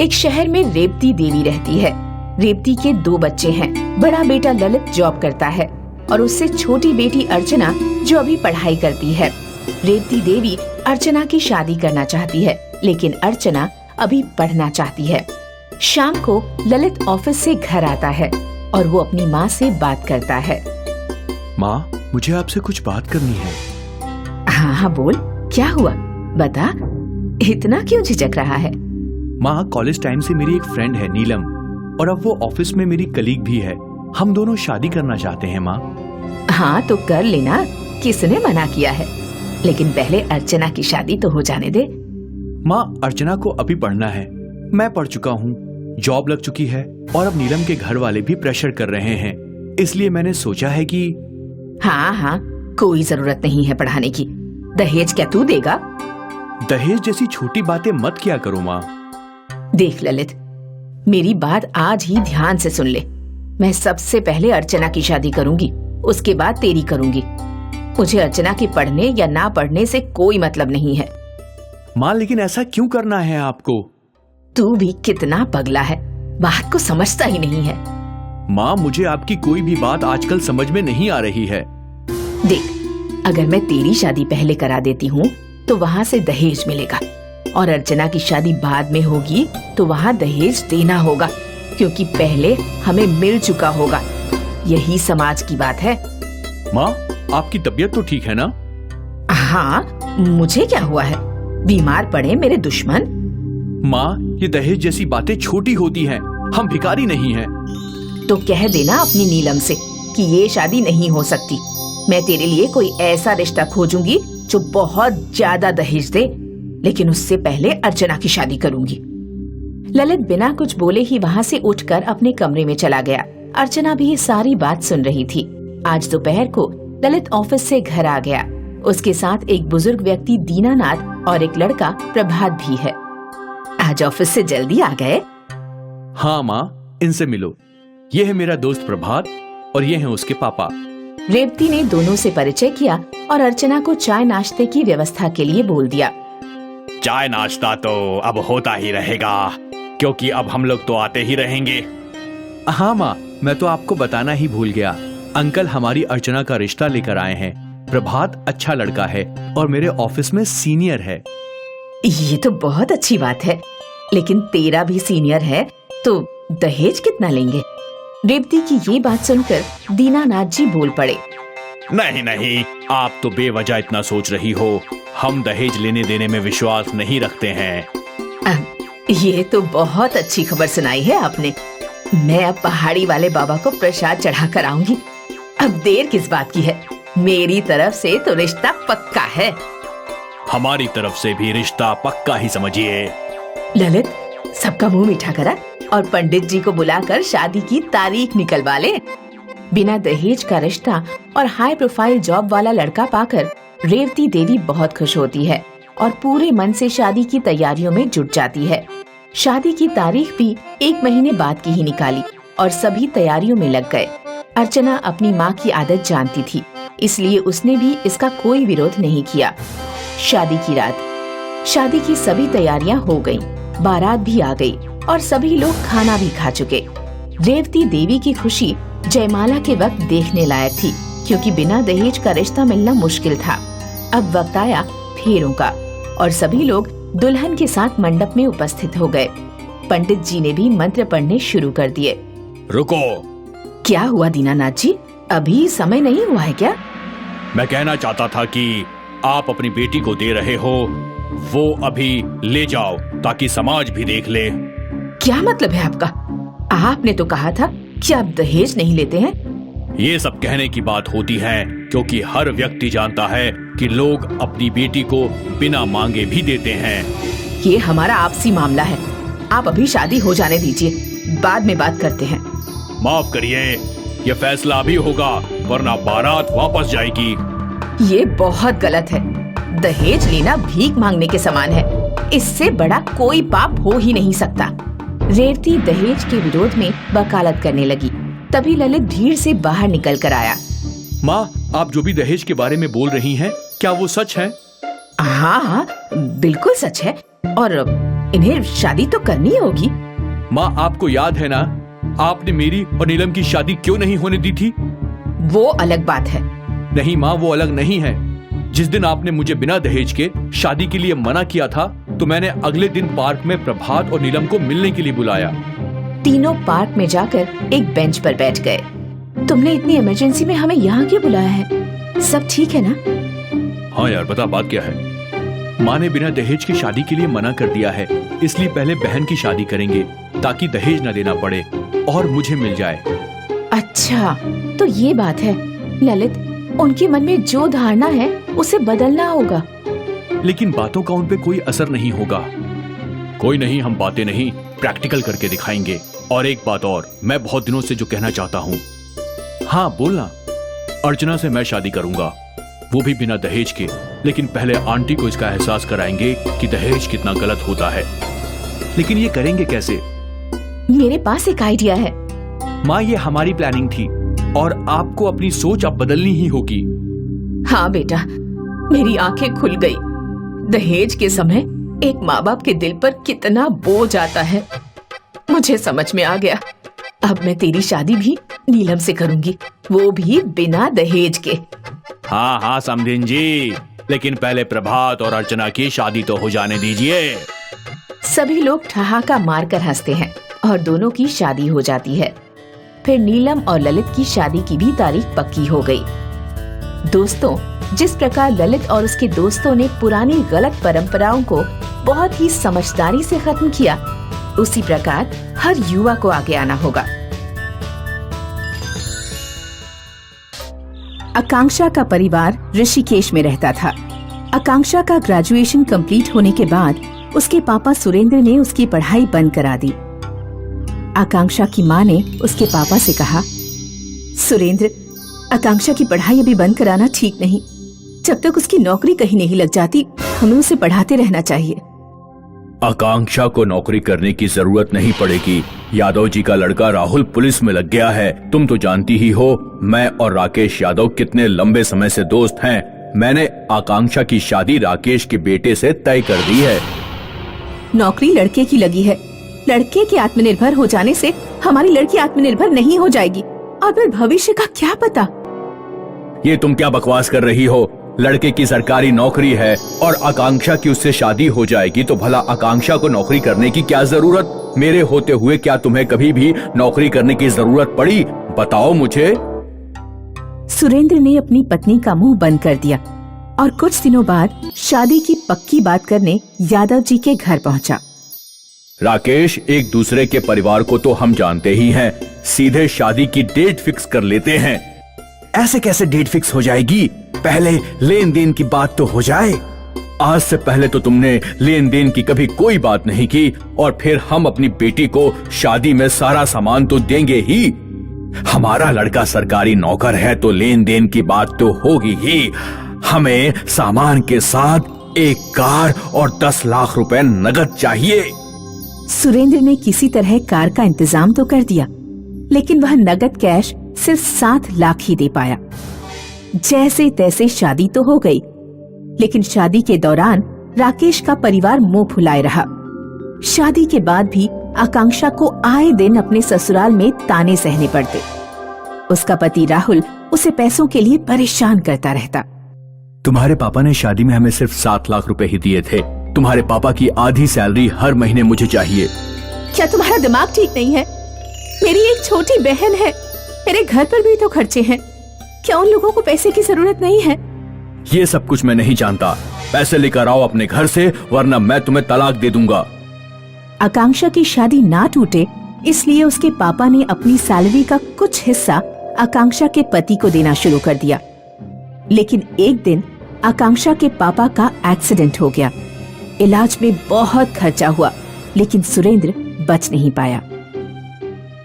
एक शहर में रेवती देवी रहती है। रेवती के 2 बच्चे हैं। बड़ा बेटा ललित जॉब करता है और उससे छोटी बेटी अर्चना जो अभी पढ़ाई करती है। रेवती देवी अर्चना की शादी करना चाहती है, लेकिन अर्चना अभी पढ़ना चाहती है। शाम को ललित ऑफिस से घर आता है और वो अपनी माँ से बात करता है। माँ, मुझे आपसे कुछ बात करनी है। हाँ हाँ बोल, क्या हुआ बता, इतना क्यों झिझक रहा है? माँ, कॉलेज टाइम से मेरी एक फ्रेंड है नीलम, और अब वो ऑफिस में मेरी कलीग भी है। हम दोनों शादी करना चाहते हैं माँ। हाँ तो कर लेना, किसने मना किया है? लेकिन पहले अर्चना की शादी तो हो जाने दे। माँ, अर्चना को अभी पढ़ना है। मैं पढ़ चुका हूँ, जॉब लग चुकी है, और अब नीलम के घर वाले भी प्रेशर कर रहे हैं। इसलिए मैंने सोचा है कि हाँ हाँ, कोई जरूरत नहीं है पढ़ाने की। दहेज क्या तू देगा? दहेज जैसी छोटी बातें मत किया करो माँ। देख ललित, मेरी बात आज ही ध्यान से सुन ले। मैं सबसे पहले अर्चना की शादी करूंगी, उसके बाद तेरी करूंगी। मुझे अर्चना के पढ़ने या ना पढ़ने से कोई मतलब नहीं है। माँ, लेकिन ऐसा क्यों करना है आपको? तू भी कितना पगला है, बात को समझता ही नहीं है। माँ, मुझे आपकी कोई भी बात आजकल समझ में नहीं आ रही है। देख, अगर मैं तेरी शादी पहले करा देती हूँ तो वहाँ से दहेज मिलेगा, और अर्चना की शादी बाद में होगी तो वहाँ दहेज देना होगा, क्योंकि पहले हमें मिल चुका होगा। यही समाज की बात है। माँ, आपकी तबीयत तो ठीक है ना? हाँ, मुझे क्या हुआ है? बीमार पड़े मेरे दुश्मन। माँ, ये दहेज जैसी बातें छोटी होती हैं। हम भिखारी नहीं हैं। तो कह देना अपनी नीलम से कि ये शादी नहीं हो सकती। मैं तेरे लिए कोई ऐसा रिश्ता खोजूंगी जो बहुत ज्यादा दहेज दे, लेकिन उससे पहले अर्चना की शादी करूंगी। ललित बिना कुछ बोले ही वहाँ से उठकर अपने कमरे में चला गया। अर्चना भी ये सारी बात सुन रही थी। आज दोपहर को ललित ऑफिस से घर आ गया। उसके साथ एक बुजुर्ग व्यक्ति दीनानाथ और एक लड़का प्रभात भी है। आज ऑफिस से जल्दी आ गए? हाँ माँ, इनसे मिलो। ये है मेरा दोस्त प्रभात और ये है उसके पापा। रेवती ने दोनों से परिचय किया और अर्चना को चाय नाश्ते की व्यवस्था के लिए बोल दिया। चाय नाश्ता तो अब होता ही रहेगा, क्योंकि अब हम लोग तो आते ही रहेंगे। हाँ माँ, मैं तो आपको बताना ही भूल गया। अंकल हमारी अर्चना का रिश्ता लेकर आए हैं। प्रभात अच्छा लड़का है और मेरे ऑफिस में सीनियर है। ये तो बहुत अच्छी बात है, लेकिन तेरा भी सीनियर है तो दहेज कितना लेंगे? रेवती की ये बात सुनकर दीनानाथ जी बोल पड़े। नहीं नहीं, आप तो बेवजह इतना सोच रही हो। हम दहेज लेने देने में विश्वास नहीं रखते हैं। ये तो बहुत अच्छी खबर सुनाई है आपने। मैं अब पहाड़ी वाले बाबा को प्रसाद चढ़ा कर आऊंगी। अब देर किस बात की है? मेरी तरफ से तो रिश्ता पक्का है। हमारी तरफ से भी रिश्ता पक्का ही समझिए। ललित, सबका मुंह मीठा करा और पंडित जी को बुलाकर शादी की तारीख निकलवा ले। बिना दहेज का रिश्ता और हाई प्रोफाइल जॉब वाला लड़का पाकर रेवती देवी बहुत खुश होती है और पूरे मन से शादी की तैयारियों में जुट जाती है। शादी की तारीख भी 1 महीने बाद की ही निकाली और सभी तैयारियों में लग गए। अर्चना अपनी माँ की आदत जानती थी, इसलिए उसने भी इसका कोई विरोध नहीं किया। शादी की रात शादी की सभी तैयारियां हो गयीं, बारात भी आ गई और सभी लोग खाना भी खा चुके। रेवती देवी की खुशी जयमाला के वक्त देखने लायक थी, क्योंकि बिना दहेज का रिश्ता मिलना मुश्किल था। अब वक्त आया फेरों का और सभी लोग दुल्हन के साथ मंडप में उपस्थित हो गए। पंडित जी ने भी मंत्र पढ़ने शुरू कर दिए। रुको। क्या हुआ दीनानाथ जी, अभी समय नहीं हुआ है क्या? मैं कहना चाहता था कि आप अपनी बेटी को दे रहे हो, वो अभी ले जाओ ताकि समाज भी देख ले। क्या मतलब है आपका? आपने तो कहा था कि आप दहेज नहीं लेते हैं। ये सब कहने की बात होती है, क्योंकि हर व्यक्ति जानता है कि लोग अपनी बेटी को बिना मांगे भी देते हैं। ये हमारा आपसी मामला है, आप अभी शादी हो जाने दीजिए, बाद में बात करते हैं। माफ करिए, ये फैसला अभी होगा, वरना बारात वापस जाएगी। ये बहुत गलत है। दहेज लेना भीख मांगने के समान है। इससे बड़ा कोई पाप हो ही नहीं सकता। रेवती दहेज के विरोध में वकालत करने लगी। तभी ललित भीड़ से बाहर निकल कर आया। माँ, आप जो भी दहेज के बारे में बोल रही हैं, क्या वो सच है? हाँ हाँ, बिल्कुल सच है। और इन्हें शादी तो करनी होगी। माँ, आपको याद है ना, आपने मेरी और नीलम की शादी क्यों नहीं होने दी थी? वो अलग बात है। नहीं माँ, वो अलग नहीं है। जिस दिन आपने मुझे बिना दहेज के शादी के लिए मना किया था, तो मैंने अगले दिन पार्क में प्रभात और नीलम को मिलने के लिए बुलाया। तीनों पार्क में जाकर एक बेंच पर बैठ गए। तुमने इतनी इमरजेंसी में हमें यहाँ क्यों बुलाया है? सब ठीक है ना? हाँ यार, बता बात क्या है। माँ ने बिना दहेज की शादी के लिए मना कर दिया है, इसलिए पहले बहन की शादी करेंगे ताकि दहेज न देना पड़े और मुझे मिल जाए। अच्छा, तो ये बात है। ललित, उनके मन में जो धारणा है उसे बदलना होगा। लेकिन बातों का उन पे कोई असर नहीं होगा। कोई नहीं, हम बातें नहीं, प्रैक्टिकल करके दिखाएंगे। और एक बात और, मैं बहुत दिनों से जो कहना चाहता हूँ। हाँ बोलना। अर्चना से मैं शादी करूंगा, वो भी बिना दहेज के। लेकिन पहले आंटी को इसका एहसास कराएंगे कि दहेज कितना गलत होता है। लेकिन ये करेंगे कैसे? मेरे पास एक आइडिया है। माँ, ये हमारी प्लानिंग थी और आपको अपनी सोच अब बदलनी ही होगी। हाँ बेटा, मेरी आंखें खुल गई। दहेज के समय एक माँ बाप के दिल पर कितना बोझ आता है, मुझे समझ में आ गया। अब मैं तेरी शादी भी नीलम से करूंगी, वो भी बिना दहेज के। हाँ हाँ समधिन जी, लेकिन पहले प्रभात और अर्चना की शादी तो हो जाने दीजिए। सभी लोग ठहाका मारकर हंसते हैं और दोनों की शादी हो जाती है। फिर नीलम और ललित की शादी की भी तारीख पक्की हो गई। दोस्तों, जिस प्रकार ललित और उसके दोस्तों ने पुरानी गलत परंपराओं को बहुत ही समझदारी से खत्म किया, उसी प्रकार हर युवा को आगे आना होगा। आकांक्षा का परिवार ऋषिकेश में रहता था। आकांक्षा का ग्रेजुएशन कंप्लीट होने के बाद उसके पापा सुरेंद्र ने उसकी पढ़ाई बंद करा दी। आकांक्षा की माँ ने उसके पापा से कहा, सुरेंद्र, आकांक्षा की पढ़ाई अभी बंद कराना ठीक नहीं। जब तक उसकी नौकरी कहीं नहीं लग जाती, हमें उसे पढ़ाते रहना चाहिए। आकांक्षा को नौकरी करने की जरूरत नहीं पड़ेगी। यादव जी का लड़का राहुल पुलिस में लग गया है। तुम तो जानती ही हो, मैं और राकेश यादव कितने लंबे समय से दोस्त हैं। मैंने आकांक्षा की शादी राकेश के बेटे से तय कर दी है। नौकरी लड़के की लगी है। लड़के के आत्मनिर्भर हो जाने से हमारी लड़की आत्मनिर्भर नहीं हो जाएगी, और फिर भविष्य का क्या पता। ये तुम क्या बकवास कर रही हो? लड़के की सरकारी नौकरी है और आकांक्षा की उससे शादी हो जाएगी, तो भला आकांक्षा को नौकरी करने की क्या जरूरत? मेरे होते हुए क्या तुम्हें कभी भी नौकरी करने की जरूरत पड़ी? बताओ मुझे। सुरेंद्र ने अपनी पत्नी का मुंह बंद कर दिया और कुछ दिनों बाद शादी की पक्की बात करने यादव जी के घर पहुंचा। राकेश, एक दूसरे के परिवार को तो हम जानते ही हैं, सीधे शादी की डेट फिक्स कर लेते हैं। ऐसे कैसे डेट फिक्स हो जाएगी? पहले लेन देन की बात तो हो जाए। आज से पहले तो तुमने लेन देन की कभी कोई बात नहीं की, और फिर हम अपनी बेटी को शादी में सारा सामान तो देंगे ही। हमारा लड़का सरकारी नौकर है तो लेन देन की बात तो होगी ही। हमें सामान के साथ एक कार और 10 लाख रुपए नगद चाहिए। सुरेंद्र ने किसी तरह कार का इंतजाम तो कर दिया, लेकिन वह नगद कैश सिर्फ 7 लाख ही दे पाया। जैसे तैसे शादी तो हो गई, लेकिन शादी के दौरान राकेश का परिवार मुंह फुलाए रहा। शादी के बाद भी आकांक्षा को आए दिन अपने ससुराल में ताने सहने पड़ते। उसका पति राहुल उसे पैसों के लिए परेशान करता रहता। तुम्हारे पापा ने शादी में हमें सिर्फ 7 लाख रुपए ही दिए थे। तुम्हारे पापा की आधी सैलरी हर महीने मुझे चाहिए। क्या तुम्हारा दिमाग ठीक नहीं है? मेरी एक छोटी बहन है, मेरे घर पर भी तो खर्चे हैं। क्या उन लोगों को पैसे की जरूरत नहीं है? ये सब कुछ मैं नहीं जानता। पैसे लेकर आओ अपने घर से, वरना मैं तुम्हें तलाक दे दूंगा। आकांक्षा की शादी ना टूटे, इसलिए उसके पापा ने अपनी सैलरी का कुछ हिस्सा आकांक्षा के पति को देना शुरू कर दिया। लेकिन एक दिन आकांक्षा के पापा का एक्सीडेंट हो गया। इलाज में बहुत खर्चा हुआ, लेकिन सुरेंद्र बच नहीं पाया।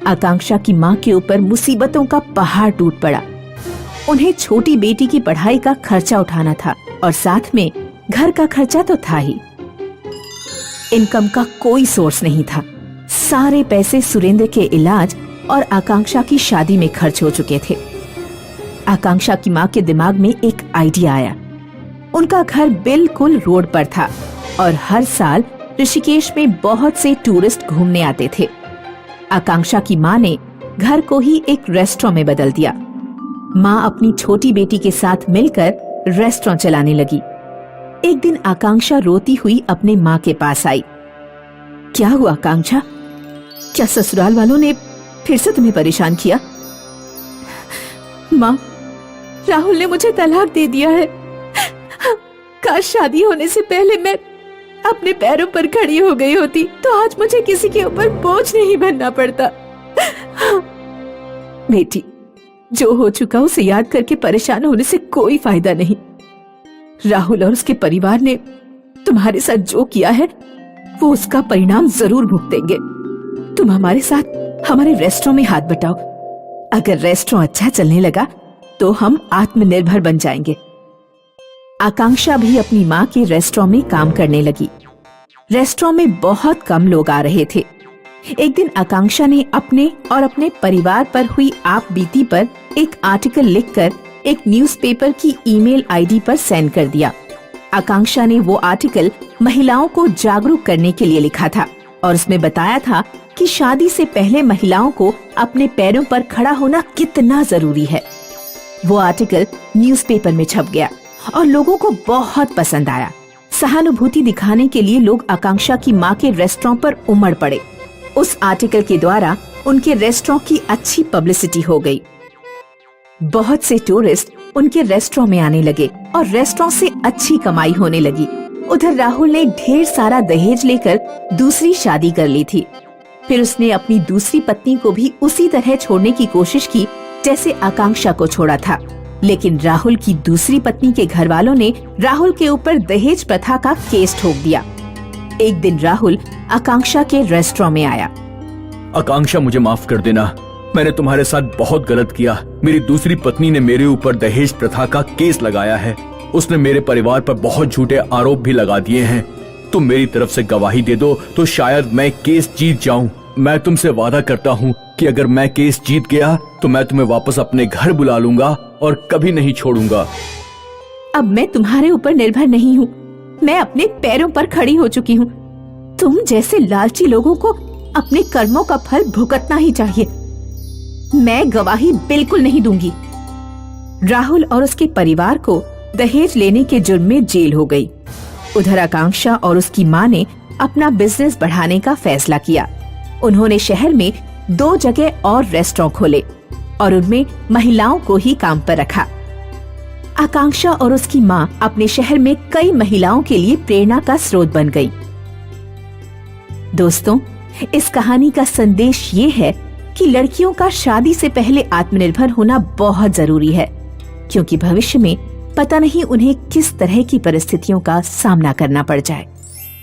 आकांक्षा की माँ के ऊपर मुसीबतों का पहाड़ टूट पड़ा। उन्हें छोटी बेटी की पढ़ाई का खर्चा उठाना था और साथ में घर का खर्चा तो था ही। इनकम का कोई सोर्स नहीं था। सारे पैसे सुरेंद्र के इलाज और आकांक्षा की शादी में खर्च हो चुके थे। आकांक्षा की माँ के दिमाग में एक आइडिया आया। उनका घर बिल्कुल रोड पर था और हर साल ऋषिकेश में बहुत से टूरिस्ट घूमने आते थे। आकांक्षा की माँ ने घर को ही एक रेस्टोरेंट में बदल दिया। माँ अपनी छोटी बेटी के साथ मिलकर रेस्टोरेंट चलाने लगी। एक दिन आकांक्षा रोती हुई अपने माँ के पास आई। क्या हुआ आकांक्षा? क्या ससुराल वालों ने फिर से तुम्हें परेशान किया? माँ, राहुल ने मुझे तलाक दे दिया है। काश शादी होने से पहले मैं अपने पैरों पर खड़ी हो गई होती तो आज मुझे किसी के ऊपर बोझ नहीं बनना पड़ता। बेटी, जो हो चुका उसे याद करके परेशान होने से कोई फायदा नहीं। राहुल और उसके परिवार ने तुम्हारे साथ जो किया है वो उसका परिणाम जरूर भुगतेंगे। तुम हमारे साथ हमारे रेस्टोरेंट में हाथ बटाओ। अगर रेस्टोरेंट अच्छा चलने लगा तो हम आत्मनिर्भर बन जाएंगे। आकांक्षा भी अपनी माँ के रेस्टोरेंट में काम करने लगी। रेस्टोरेंट में बहुत कम लोग आ रहे थे। एक दिन आकांक्षा ने अपने और अपने परिवार पर हुई आप बीती पर एक आर्टिकल लिखकर एक न्यूज़पेपर की ईमेल आईडी पर सेंड कर दिया। आकांक्षा ने वो आर्टिकल महिलाओं को जागरूक करने के लिए लिखा था और उसमें बताया था कि शादी से पहले महिलाओं को अपने पैरों पर खड़ा होना कितना जरूरी है। वो आर्टिकल न्यूज़पेपर में छप गया और लोगों को बहुत पसंद आया। सहानुभूति दिखाने के लिए लोग आकांक्षा की माँ के रेस्टोरेंट पर उमड़ पड़े। उस आर्टिकल के द्वारा उनके रेस्टोरेंट की अच्छी पब्लिसिटी हो गई। बहुत से टूरिस्ट उनके रेस्टोरेंट में आने लगे और रेस्टोरेंट से अच्छी कमाई होने लगी। उधर राहुल ने ढेर सारा दहेज लेकर दूसरी शादी कर ली थी। फिर उसने अपनी दूसरी पत्नी को भी उसी तरह छोड़ने की कोशिश की जैसे आकांक्षा को छोड़ा था। लेकिन राहुल की दूसरी पत्नी के घर वालों ने राहुल के ऊपर दहेज प्रथा का केस ठोक दिया। एक दिन राहुल आकांक्षा के रेस्टोरेंट में आया। आकांक्षा, मुझे माफ कर देना, मैंने तुम्हारे साथ बहुत गलत किया। मेरी दूसरी पत्नी ने मेरे ऊपर दहेज प्रथा का केस लगाया है। उसने मेरे परिवार पर बहुत झूठे आरोप भी लगा दिए हैं। तुम मेरी तरफ से गवाही दे दो तो शायद मैं केस जीत जाऊं। मैं तुमसे वादा करता हूं कि अगर मैं केस जीत गया तो मैं तुम्हें वापस अपने घर बुला लूंगा और कभी नहीं छोड़ूंगा। अब मैं तुम्हारे ऊपर निर्भर नहीं हूँ। मैं अपने पैरों पर खड़ी हो चुकी हूँ। तुम जैसे लालची लोगों को अपने कर्मों का फल भुगतना ही चाहिए। मैं गवाही बिल्कुल नहीं दूंगी। राहुल और उसके परिवार को दहेज लेने के जुर्म में जेल हो गई। उधर आकांक्षा और उसकी माँ ने अपना बिजनेस बढ़ाने का फैसला किया। उन्होंने शहर में 2 जगह और रेस्टोरेंट खोले और उनमें महिलाओं को ही काम पर रखा। आकांक्षा और उसकी माँ अपने शहर में कई महिलाओं के लिए प्रेरणा का स्रोत बन गई। दोस्तों, इस कहानी का संदेश ये है कि लड़कियों का शादी से पहले आत्मनिर्भर होना बहुत जरूरी है, क्योंकि भविष्य में पता नहीं उन्हें किस तरह की परिस्थितियों का सामना करना पड़ जाए।